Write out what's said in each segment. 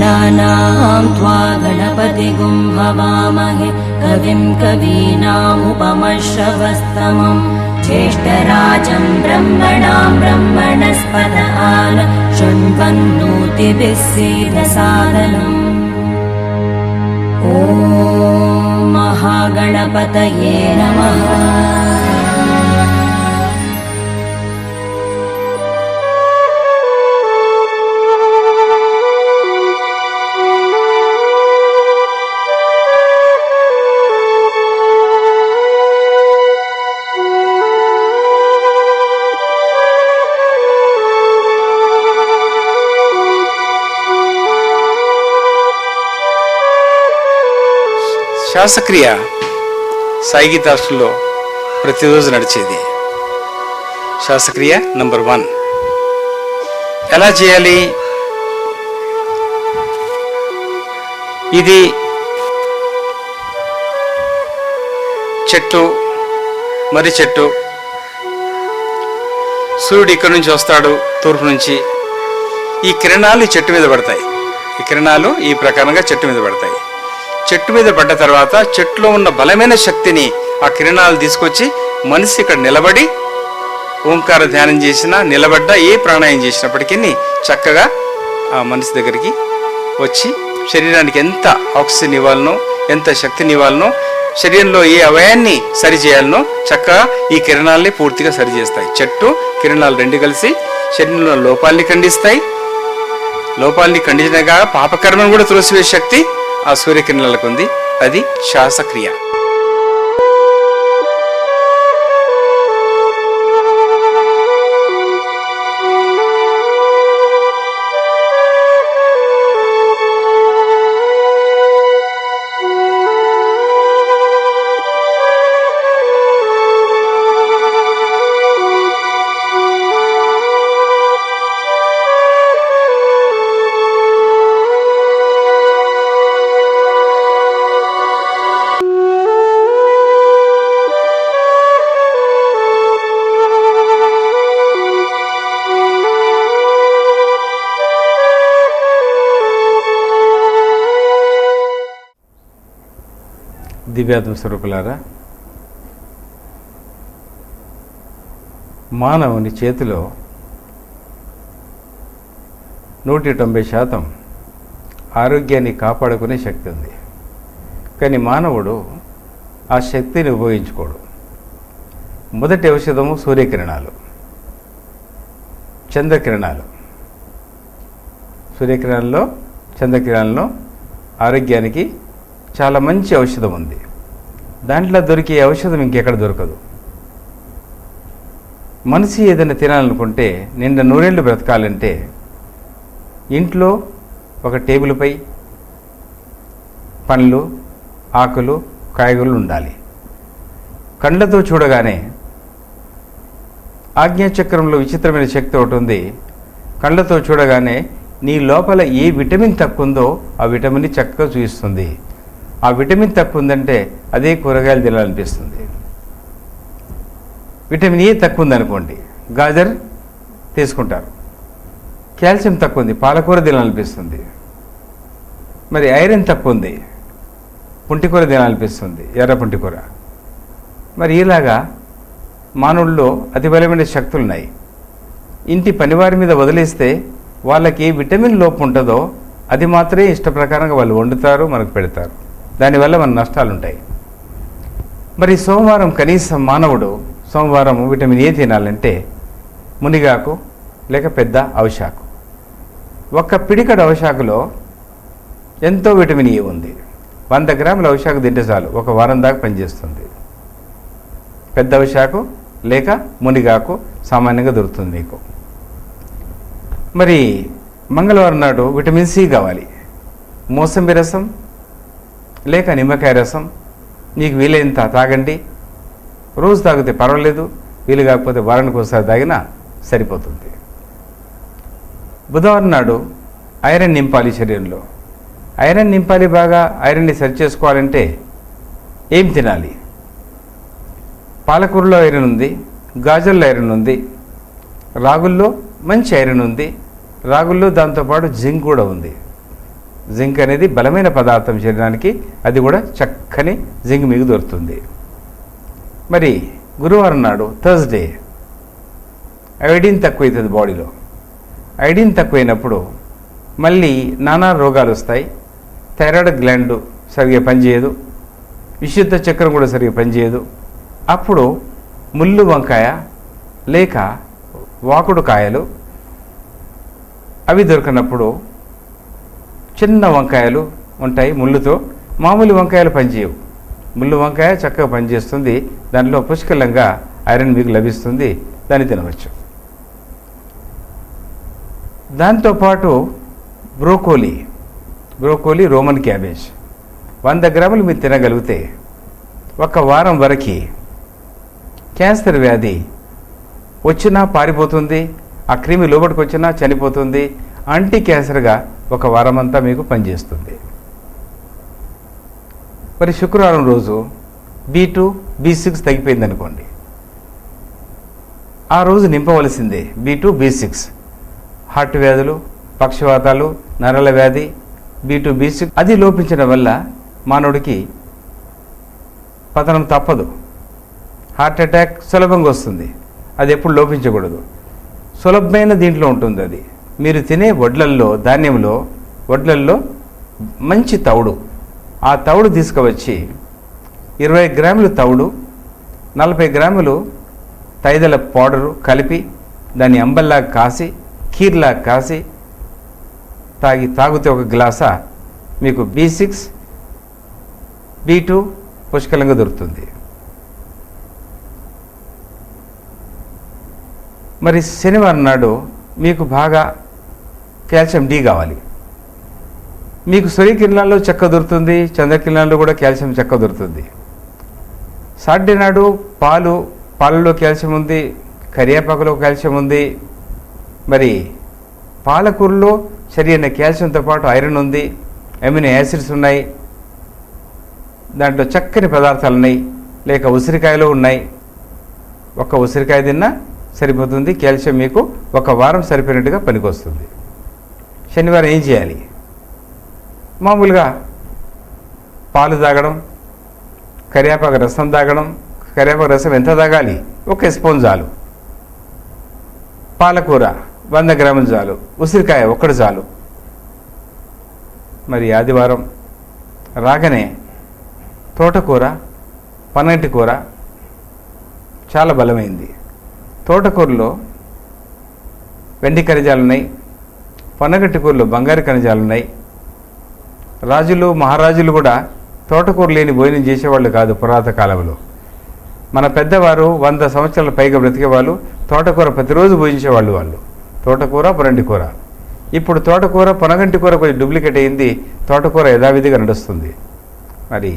गणानां त्वा गणपतिगुं हवामहे कविं कवीनामुपमश्रवस्तमम् ज्येष्ठराजं ब्रह्मणां ब्रह्मणस्पत आन शृण्वन्नोतिभिः सीदसादनम्। ॐ महागणपतये नमः। శ్వాసక్రియ సాయి గీత హాస్టల్లో ప్రతిరోజు నడిచేది. శ్వాసక్రియ నంబర్ 1 ఎలా చేయాలి? ఇది చెట్టు, మర్రి చెట్టు. సూర్యుడు ఇక్కడి నుంచి వస్తాడు, తూర్పు నుంచి. ఈ కిరణాలు ఈ చెట్టు మీద పడతాయి. ఈ కిరణాలు ఈ ప్రకారంగా చెట్టు మీద పడతాయి. చెట్టు మీద పడ్డ తర్వాత చెట్టులో ఉన్న బలమైన శక్తిని ఆ కిరణాలు తీసుకొచ్చి మనిషి ఇక్కడ నిలబడి ఓంకార ధ్యానం చేసినా, నిలబడ్డ ఏ ప్రాణాయం చేసినప్పటికీ చక్కగా ఆ మనిషి దగ్గరికి వచ్చి శరీరానికి ఎంత ఆక్సిజన్ ఇవ్వాలనో, ఎంత శక్తిని ఇవ్వాలనో, శరీరంలో ఏ అవయాన్ని సరిచేయాలనో చక్కగా ఈ కిరణాలని పూర్తిగా సరిచేస్తాయి. చెట్టు కిరణాలు రెండు కలిసి శరీరంలో లోపాలని ఖండిస్తాయి. లోపాలని ఖండించగా పాపకర్మను కూడా తులసివే శక్తి ఆ సూర్యకిరణాలకు ఉంది. అది శ్వాసక్రియ. దివ్యాత్మ స్వరూపులారా, మానవుని చేతిలో 190% ఆరోగ్యాన్ని కాపాడుకునే శక్తి ఉంది. కానీ మానవుడు ఆ శక్తిని ఉపయోగించుకోడు. మొదటి ఔషధము సూర్యకిరణాలు, చంద్రకిరణాలు. సూర్యకిరణాల్లో, చంద్రకిరణాల్లో ఆరోగ్యానికి చాలా మంచి ఔషధం ఉంది. దాంట్లో దొరికే ఔషధం ఇంకెక్కడ దొరకదు. మనిషి ఏదైనా తినాలనుకుంటే, నిండా నూరేళ్ళు బ్రతకాలంటే ఇంట్లో ఒక టేబుల్పై పండ్లు, ఆకులు, కాయగూరలు ఉండాలి. కళ్ళతో చూడగానే ఆజ్ఞాచక్రంలో విచిత్రమైన శక్తి ఒకటి ఉంది. కళ్ళతో చూడగానే నీ లోపల ఏ విటమిన్ తక్కువ ఉందో ఆ విటమిన్ని చక్కగా చూపిస్తుంది. ఆ విటమిన్ తక్కువ ఉందంటే అదే కూరగాయలు తినాలనిపిస్తుంది. విటమిన్ ఏ తక్కువ ఉందనుకోండి, గాజర్ తీసుకుంటారు. కాల్షియం తక్కువ ఉంది, పాలకూర తినాలనిపిస్తుంది. మరి ఐరన్ తక్కువ ఉంది, పుంటికూర తినాలనిపిస్తుంది, ఎర్ర పుంటికూర. మరి ఇలాగా మానవుల్లో అతి బలమైన శక్తులు ఉన్నాయి. ఇంటి పనివారి మీద వదిలేస్తే వాళ్ళకి ఏ విటమిన్ లోపం ఉంటుందో అది మాత్రమే ఇష్టప్రకారంగా వాళ్ళు వండుతారు, మనకు పెడతారు. దానివల్ల మన నష్టాలు ఉంటాయి. మరి సోమవారం కనీసం మానవుడు సోమవారం విటమిన్ ఏ తినాలంటే మునిగాకు లేక పెద్ద అవశాకు. ఒక్క పిడికడ అవశాకులో ఎంతో విటమిన్ ఏ ఉంది. 100 గ్రాముల అవశాకు తింటే చాలు, ఒక వారం దాకా పనిచేస్తుంది. పెద్ద అవశాకు లేక మునిగాకు సామాన్యంగా దొరుకుతుంది మీకు. మరి మంగళవారం నాడు విటమిన్ సి కావాలి. మోసంబి రసం లేక నిమ్మకాయ రసం నీకు వీలైనంత తాగండి. రోజు తాగితే పర్వాలేదు, వీలు కాకపోతే వారానికి ఒకసారి తాగినా సరిపోతుంది. బుధవారం నాడు ఐరన్ నింపాలి శరీరంలో. ఐరన్ నింపాలి, బాగా ఐరన్ని సరి చేసుకోవాలంటే ఏం తినాలి? పాలకూరలో ఐరన్ ఉంది, గాజర్లో ఐరన్ ఉంది, రాగుల్లో మంచి ఐరన్ ఉంది, రాగుల్లో దాంతోపాటు జింక్ కూడా ఉంది. జింక్ అనేది బలమైన పదార్థం శరీరానికి, అది కూడా చక్కని జింక్ మీకు దొరుకుతుంది. మరి గురువారం నాడు థర్స్డే అయోడిన్ తక్కువవుతుంది బాడీలో. అయోడిన్ తక్కువైనప్పుడు మళ్ళీ నానా రోగాలు వస్తాయి. థైరాయిడ్ గ్లాండ్ సరిగ్గా పనిచేయదు, విశుద్ధ చక్రం కూడా సరిగ్గా పనిచేయదు. అప్పుడు ముళ్ళు వంకాయ లేక వాకుడు కాయలు అవి దొరికినప్పుడు చిన్న వంకాయలు ఉంటాయి ముళ్ళుతో, మామూలు వంకాయలు పనిచేయవు. ముళ్ళు వంకాయ చక్కగా పనిచేస్తుంది, దాంట్లో పుష్కలంగా ఐరన్ మీకు లభిస్తుంది, దాన్ని తినవచ్చు. దాంతోపాటు బ్రోకోలీ రోమన్ క్యాబేజ్ 100 గ్రాములు మీరు తినగలిగితే ఒక వారం వరకు క్యాన్సర్ వ్యాధి వచ్చినా పారిపోతుంది, ఆ క్రిమి లోపలికి వచ్చినా చనిపోతుంది, యాంటీ క్యాన్సర్గా ఒక వారం అంతా మీకు పనిచేస్తుంది. మరి శుక్రవారం రోజు B2 B6 తగ్గిపోయింది అనుకోండి, ఆ రోజు నింపవలసిందే B2 B6. హార్ట్ వ్యాధులు, పక్షవాతాలు, నరాల వ్యాధి, B2 B6 అది లోపించడం వల్ల మానవుడికి పతనం తప్పదు. హార్ట్ అటాక్ సులభంగా వస్తుంది, అది ఎప్పుడు లోపించకూడదు. సులభమైన దీంట్లో ఉంటుంది అది. మీరు తినే వడ్లల్లో మంచి తౌడు, ఆ తౌడు తీసుకువచ్చి 20 గ్రాములు తౌడు, 40 గ్రాములు తైదల పౌడరు కలిపి దాన్ని అంబల్లాగా కాసి కీర్లాగా కాసి తాగితే ఒక గ్లాసా మీకు B6 B2 పుష్కలంగా దొరుకుతుంది. మరి శనివారం నాడు మీకు బాగా కాల్షియం D కావాలి. మీకు సూర్యకిరణాల్లో చెక్క దొరుకుతుంది, చంద్రకిరణాల్లో కూడా కాల్షియం చెక్క దొరుకుతుంది. సాటర్డే నాడు పాలలో కాల్షియం ఉంది, కరివేపాకులో కాల్షియం ఉంది. మరి పాలకూరలో సరైన కాల్షియంతో పాటు ఐరన్ ఉంది, అమినో యాసిడ్స్ ఉన్నాయి, దాంట్లో చక్కని పదార్థాలు ఉన్నాయి. లేక ఉసిరికాయలో ఉన్నాయి. ఒక ఉసిరికాయ తిన్నా సరిపోతుంది, కాల్షియం మీకు ఒక వారం సరిపోయినట్టుగా పనికొస్తుంది. శనివారం ఏం చేయాలి? మామూలుగా పాలు తాగడం, కరివేపాకు రసం తాగడం. కరివేపాకు రసం ఎంత తాగాలి? 1 స్పూన్ చాలు. పాలకూర 100 గ్రాములు చాలు. ఉసిరికాయ 1 చాలు. మరి ఆదివారం రాగానే తోటకూర, పనగంటి కూర చాలా బలమైంది. తోటకూరలో వెండి ఖనిజాలు ఉన్నాయి, పనగంటి కూరలో బంగారు ఖనిజాలు ఉన్నాయి. రాజులు మహారాజులు కూడా తోటకూర లేని భోజనం చేసేవాళ్ళు కాదు పురాతన కాలంలో. మన పెద్దవారు 100 సంవత్సరాల పైగా బ్రతికేవాళ్ళు తోటకూర ప్రతిరోజు భోజించేవాళ్ళు. వాళ్ళు తోటకూర, పనగంటి కూర. ఇప్పుడు తోటకూర, పనగంటి కూర కొంచెం డూప్లికేట్ అయింది, తోటకూర యథావిధిగా నడుస్తుంది. మరి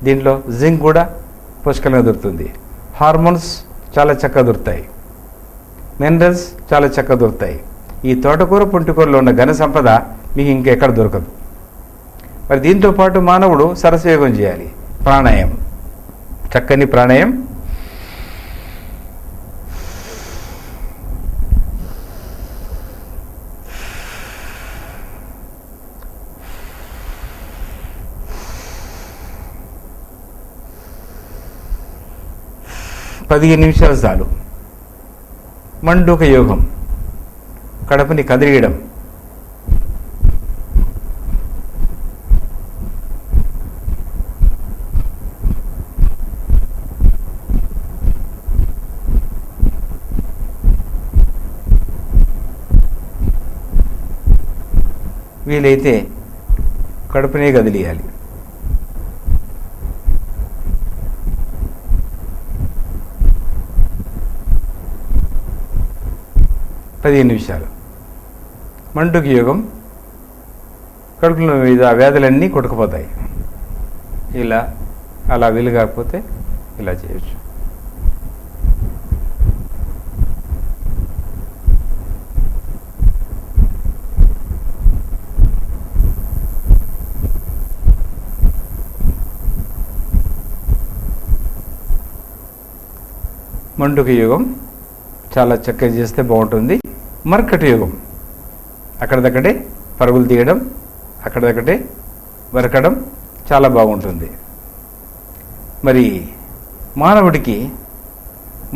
దీంట్లో జింక్ కూడా పుష్కలంగా దొరుకుతుంది. హార్మోన్స్ చాలా చక్కగా దొరుకుతాయి, మినరల్స్ చాలా చక్కగా దొరుకుతాయి. ఈ తోటకూర, పుంటికూరలో ఉన్న ఘన సంపద మీకు ఇంకెక్కడ దొరకదు. మరి దీంతోపాటు మానవుడు సరసయోగం చేయాలి. ప్రాణాయామం, చక్కని ప్రాణాయామం. పదిహేను నిమిషాలు చాలు. మండూక యోగం, కడుపుని కదిలియడం. వీలైతే కడుపునే కదిలియాలి. పదిహేను నిమిషాలు మండుకి యోగం. కడుపులో మీద వ్యాధులన్నీ కొట్టుకుపోతాయి. ఇలా అలా వీలు కాకపోతే ఇలా చేయొచ్చు. మండుకి యోగం చాలా చక్కగా చేస్తే బాగుంటుంది. మర్కటి యోగం, అక్కడిదక్కడే పరుగులు తీయడం, అక్కడొక్కటే వరకడం చాలా బాగుంటుంది. మరి మానవుడికి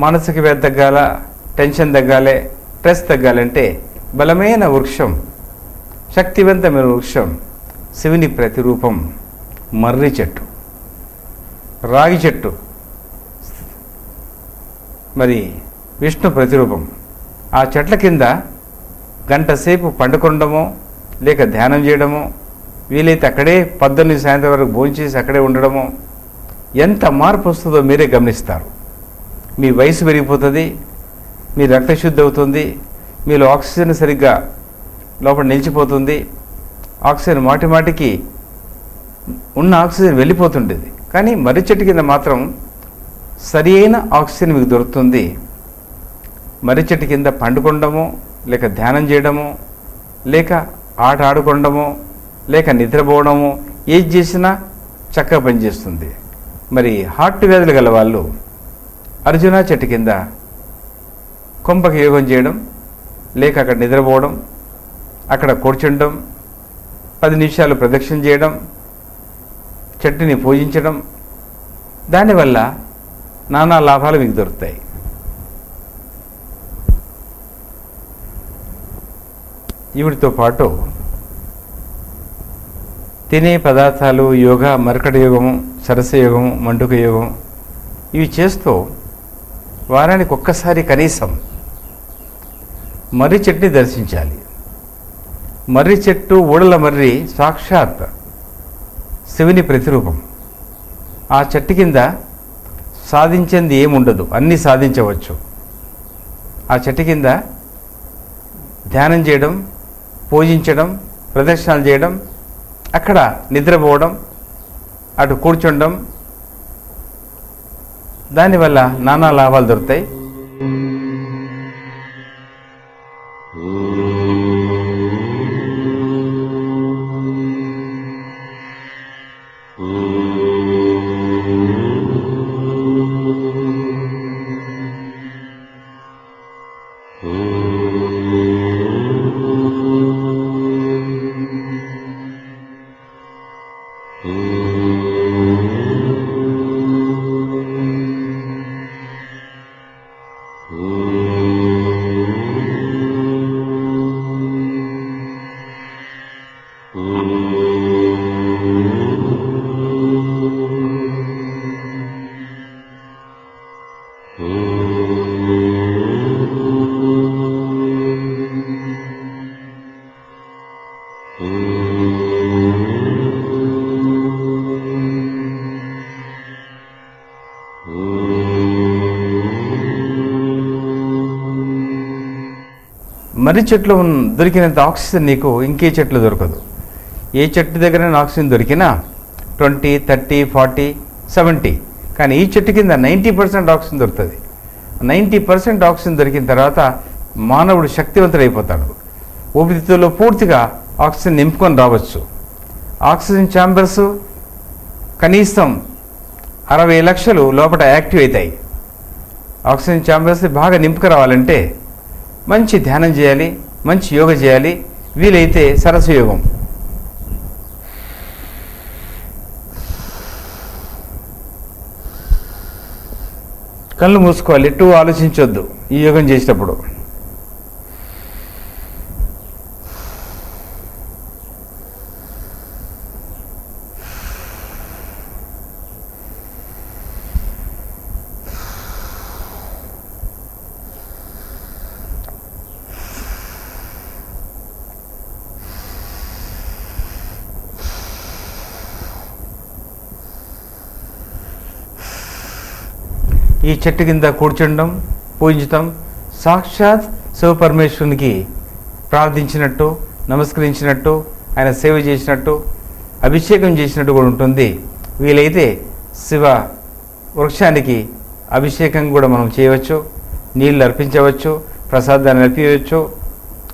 మానసిక వ్యాధి తగ్గాల, టెన్షన్ తగ్గాలి, స్ట్రెస్ తగ్గాలంటే బలమైన వృక్షం, శక్తివంతమైన వృక్షం, శివుని ప్రతిరూపం మర్రి చెట్టు, రాగి చెట్టు, మరి విష్ణు ప్రతిరూపం. ఆ చెట్ల కింద గంట సేపు పండుకొనడమో లేక ధ్యానం చేయడమో, వీలైతే అక్కడే పొద్దున్న సాయంత్రం వరకు భోంచేసి అక్కడే ఉండడమో ఎంత మార్పు వస్తుందో మీరే గమనిస్తారు. మీ వయసు పెరిగిపోతుంది, మీ రక్తశుద్ధి అవుతుంది, మీలో ఆక్సిజన్ సరిగ్గా లోపల నిలిచిపోతుంది. ఆక్సిజన్ మాటికి ఉన్న ఆక్సిజన్ వెళ్ళిపోతుండేది, కానీ మర్రి చెట్టు కింద మాత్రం సరి అయిన ఆక్సిజన్ మీకు దొరుకుతుంది. మర్రి చెట్టు కింద పండుకొనడమో లేక ధ్యానం చేయడమో లేక ఆట ఆడుకోవడమో లేక నిద్రపోవడమో ఏది చేసినా చక్కగా పనిచేస్తుంది. మరి హార్ట్ వ్యాధులు గల వాళ్ళు అర్జున చెట్టు కింద కొంపకి యోగం చేయడం లేక అక్కడ నిద్రపోవడం, అక్కడ కూర్చుండడం, 10 నిమిషాలు ప్రదక్షిణ చేయడం, చెట్టుని పూజించడం, దానివల్ల నానా లాభాలు మీకు దొరుకుతాయి. వీటితో పాటు తినే పదార్థాలు, యోగా, మరకట యోగము, సరస యోగము, మండుక యోగం ఇవి చేస్తూ వారానికి ఒక్కసారి కనీసం మర్రి చెట్టుని దర్శించాలి. మర్రి చెట్టు, ఊడల మర్రి సాక్షాత్ శివుని ప్రతిరూపం. ఆ చెట్టు కింద సాధించింది ఏముండదు, అన్నీ సాధించవచ్చు. ఆ చెట్టు కింద ధ్యానం చేయడం, పూజించడం, ప్రదక్షిణాలు చేయడం, అక్కడ నిద్రపోవడం, అటు కూర్చుండడం, దానివల్ల నానా లాభాలు దొరుకుతాయి. మర్రి చెట్లు దొరికినంత ఆక్సిజన్ నీకు ఇంకే చెట్లు దొరకదు. ఏ చెట్టు దగ్గర ఆక్సిజన్ దొరికినా 20, 30, 40, 70, కానీ ఈ చెట్టు కింద 90% ఆక్సిజన్ దొరుకుతుంది. 90% ఆక్సిజన్ దొరికిన తర్వాత మానవుడు శక్తివంతుడైపోతాడు. ఊపిరితిత్తుల్లో పూర్తిగా ఆక్సిజన్ నింపుకొని రావచ్చు. ఆక్సిజన్ ఛాంబర్స్ కనీసం 60 లక్షలు లోపల యాక్టివ్ అవుతాయి. ఆక్సిజన్ ఛాంబర్స్ బాగా నింపుకు రావాలంటే మంచి ధ్యానం చేయాలి, మంచి యోగ చేయాలి, వీలైతే సరస యోగం. కళ్ళు మూసుకోవాలి, ఎటు ఆలోచించొద్దు ఈ యోగం చేసేటప్పుడు. ఈ చెట్టు కింద కూర్చుండడం, పూజించడం సాక్షాత్ శివపరమేశ్వరునికి ప్రార్థించినట్టు, నమస్కరించినట్టు, ఆయన సేవ చేసినట్టు, అభిషేకం చేసినట్టు కూడా ఉంటుంది. వీలైతే శివ వృక్షానికి అభిషేకం కూడా మనం చేయవచ్చు, నీళ్ళు అర్పించవచ్చు, ప్రసాదాన్ని అర్పించవచ్చు.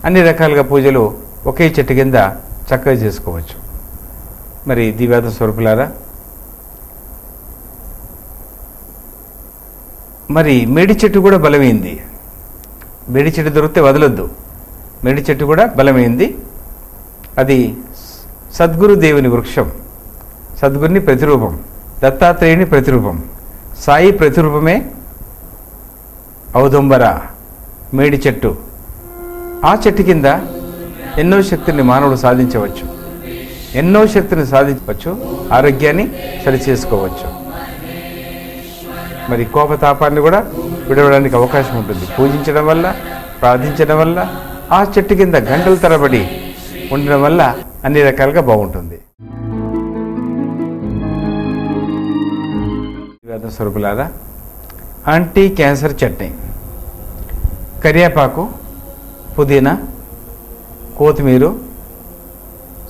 అన్ని రకాలుగా పూజలు ఒకే చెట్టు కింద చక్కగా చేసుకోవచ్చు. మరి దివ్యాత స్వరూపులారా, మరి మేడి చెట్టు కూడా బలమైంది. మేడి చెట్టు దొరికితే వదలొద్దు. మేడి చెట్టు కూడా బలమైంది. అది సద్గురు దేవుని వృక్షం, సద్గురుని ప్రతిరూపం, దత్తాత్రేయుని ప్రతిరూపం, సాయి ప్రతిరూపమే ఔదుంబర మేడి చెట్టు. ఆ చెట్టు కింద ఎన్నో శక్తిని మానవుడు సాధించవచ్చు, ఎన్నో శక్తిని సాధించవచ్చు, ఆరోగ్యాన్ని సరిచేసుకోవచ్చు. మరి కోపతాపాన్ని కూడా విడవడానికి అవకాశం ఉంటుంది. పూజించడం వల్ల, ప్రార్థించడం వల్ల, ఆ చెట్టు కింద గంటల తరబడి ఉండడం వల్ల అన్ని రకాలుగా బాగుంటుంది. స్వరూపులారా, యాంటీ క్యాన్సర్ చట్నీ, కరివేపాకు, పుదీనా, కొత్తిమీర,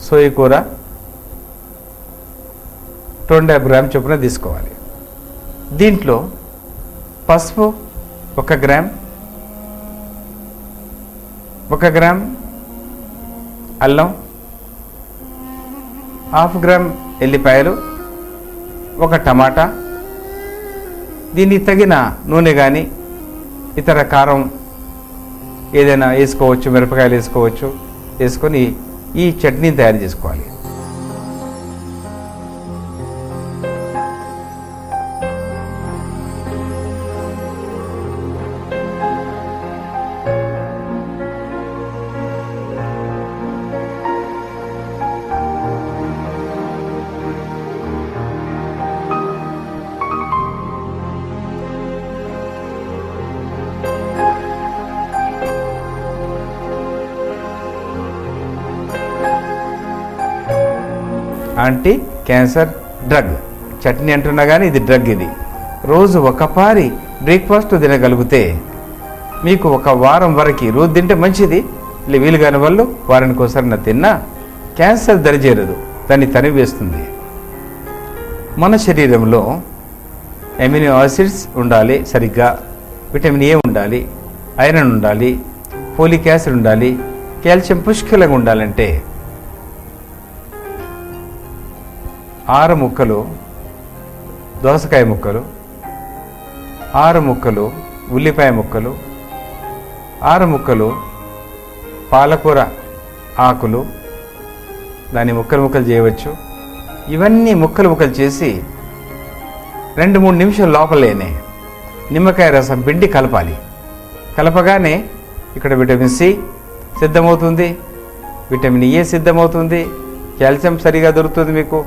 సోయకూర 250 గ్రామ్ చొప్పున తీసుకోవాలి. దీంట్లో పసుపు 1 గ్రామ్, 1 గ్రామ్ అల్లం, 1/2 గ్రామ్ ఎల్లిపాయలు, 1 టమాటా, దీనికి తగిన నూనె కానీ ఇతర కారం ఏదైనా వేసుకోవచ్చు, మిరపకాయలు వేసుకోవచ్చు. వేసుకొని ఈ చట్నీని తయారు చేసుకోవాలి. యాంటీ క్యాన్సర్ డ్రగ్ చట్నీ అంటున్నా కానీ ఇది డ్రగ్. ఇది రోజు ఒకపారి బ్రేక్ఫాస్ట్ తినగలిగితే మీకు 1 వారం వరకు, రోజు తింటే మంచిది, వీలు కాని వాళ్ళు వారానికి ఒకసారి తిన్నా క్యాన్సర్ దరిచేరదు, దాన్ని తనివేస్తుంది. మన శరీరంలో అమినో యాసిడ్స్ ఉండాలి సరిగ్గా, విటమిన్ ఏ ఉండాలి, ఐరన్ ఉండాలి, ఫోలిక్ యాసిడ్ ఉండాలి, కాల్షియం పుష్కలంగా ఉండాలంటే 6 ముక్కలు దోసకాయ ముక్కలు, 6 ముక్కలు ఉల్లిపాయ ముక్కలు, 6 ముక్కలు పాలకూర ఆకులు, దాన్ని ముక్కలు చేయవచ్చు. ఇవన్నీ ముక్కలు చేసి 2-3 నిమిషాల లోపలేనే నిమ్మకాయ రసం పిండి కలపాలి. కలపగానే ఇక్కడ విటమిన్ సి సిద్ధమవుతుంది, విటమిన్ ఏ సిద్ధమవుతుంది, కాల్షియం సరిగా దొరుకుతుంది. మీకు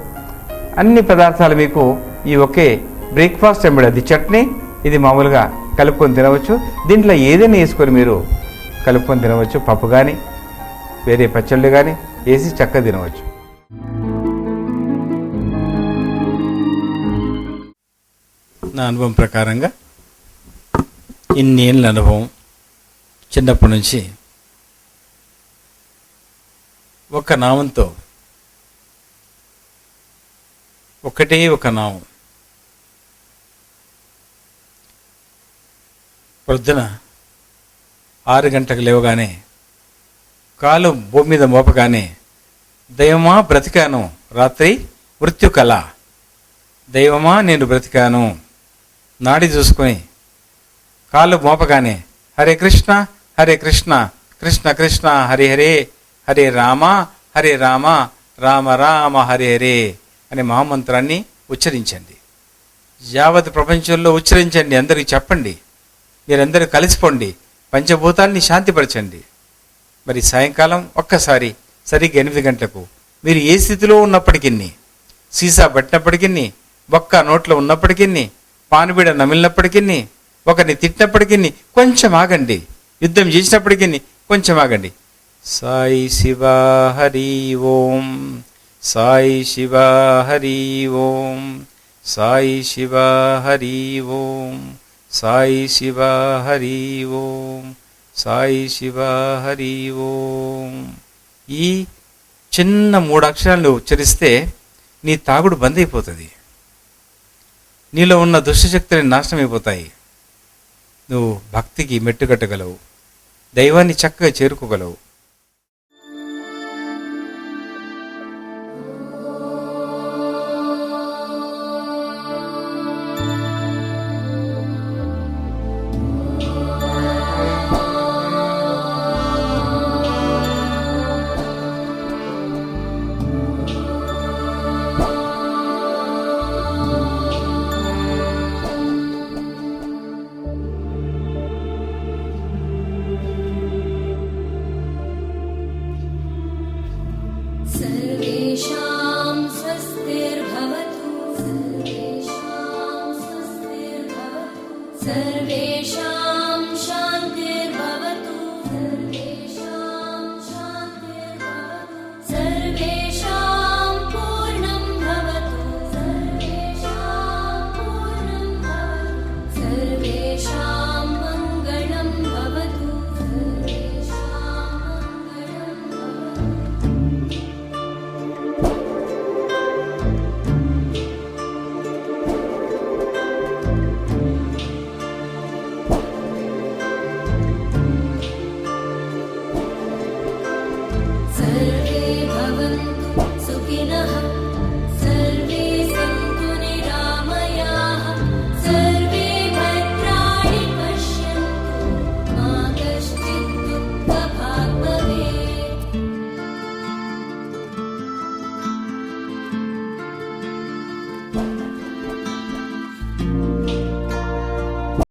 అన్ని పదార్థాలు మీకు ఈ ఒకే బ్రేక్ఫాస్ట్ ఎంబడి, అది చట్నీ, ఇది మామూలుగా కలుపుకొని తినవచ్చు. దీంట్లో ఏదైనా వేసుకొని మీరు కలుపుకొని తినవచ్చు. పప్పు కానీ వేరే పచ్చళ్ళు కానీ వేసి చక్కగా తినవచ్చు. నా అనుభవం ప్రకారంగా ఇన్నేళ్ళ అనుభవం, చిన్నప్పటి నుంచి ఒక నామంతో, ఒకటే ఒక నామం, పొద్దున 6 గంటలకు లేవగానే కాలు భూమి మీద మోపగానే దైవమా బ్రతికాను, రాత్రి మృత్యు కళ, దైవమా నేను బ్రతికాను, నాడి చూసుకొని కాలు మోపగానే హరే కృష్ణ హరే కృష్ణ కృష్ణ కృష్ణ హరి హరే, హరే రామ హరే రామ రామ రామ హరే హరే అనే మహామంత్రాన్ని ఉచ్చరించండి. యావత్ ప్రపంచంలో ఉచ్చరించండి, అందరికీ చెప్పండి, మీరందరూ కలిసిపోండి, పంచభూతాల్ని శాంతిపరచండి. మరి సాయంకాలం ఒక్కసారి సరిగ్గా 8 గంటలకు మీరు ఏ స్థితిలో ఉన్నప్పటికీ, సీసా పట్టినప్పటికీ, బొక్క నోట్లో ఉన్నప్పటికీ, పానుబిడ నమిలినప్పటికీ, ఒకరిని తిట్టినప్పటికీ కొంచెం ఆగండి, యుద్ధం చేసినప్పటికీ కొంచెం ఆగండి. సాయి శివ హరి ఓం, సాయి శివ హరి ఓం, సాయి శివ హరి ఓం, సాయి శివ హరి ఓం, సాయి శివ హరి ఓం. ఈ చిన్న 3 అక్షరాలు ఉచ్చరిస్తే నీ తాగుడు బంద్ అయిపోతుంది, నీలో ఉన్న దుష్టశక్తులు నాశనం అయిపోతాయి, నువ్వు భక్తికి మెట్టుకట్టగలవు, దైవాన్ని చక్కగా చేరుకోగలవు. नः सर्वे सन्तु निरामयाः सर्वे भद्राणि पश्यन्तु मा कश्चित् दुःखभाग् भवेत्।